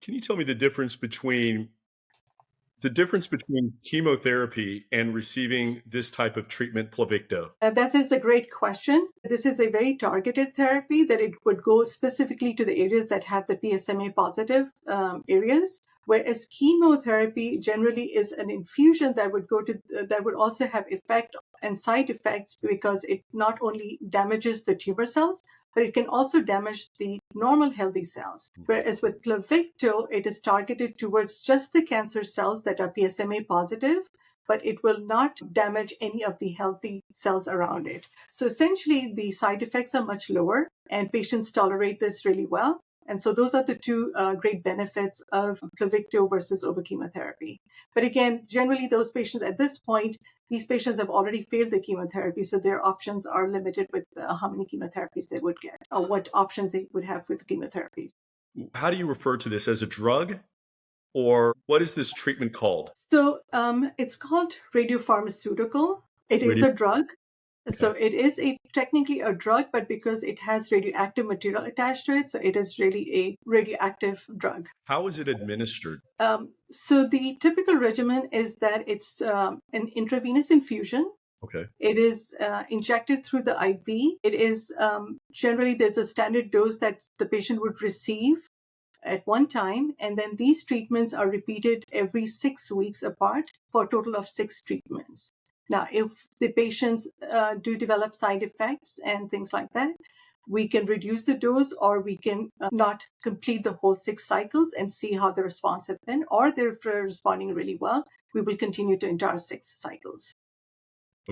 Can you tell me the difference between chemotherapy and receiving this type of treatment, Pluvicto? That is a great question. This is a very targeted therapy that it would go specifically to the areas that have the PSMA positive areas, whereas chemotherapy generally is an infusion that would that would also have effect and side effects because it not only damages the tumor cells, but it can also damage the normal healthy cells. Whereas with Pluvicto, it is targeted towards just the cancer cells that are PSMA positive, but it will not damage any of the healthy cells around it. So essentially, the side effects are much lower, and patients tolerate this really well. And so those are the two great benefits of Pluvicto versus over chemotherapy. But again, generally, those patients at this point, these patients have already failed the chemotherapy, so their options are limited with how many chemotherapies they would get or what options they would have with the chemotherapies. How do you refer to this as a drug, or what is this treatment called? So it's called radiopharmaceutical. It is Radio. a drug. So Okay. it is technically a drug, but because it has radioactive material attached to it, so it is really a radioactive drug. How is it administered? So the typical regimen is that it's an intravenous infusion. Okay. It is injected through the IV. It is generally there's a standard dose that the patient would receive at one time, and then these treatments are repeated every 6 weeks apart for a total of 6 treatments. Now, if the patients do develop side effects and things like that, we can reduce the dose or we can not complete the whole 6 cycles and see how the response has been, or if they're responding really well, we will continue to entire 6 cycles.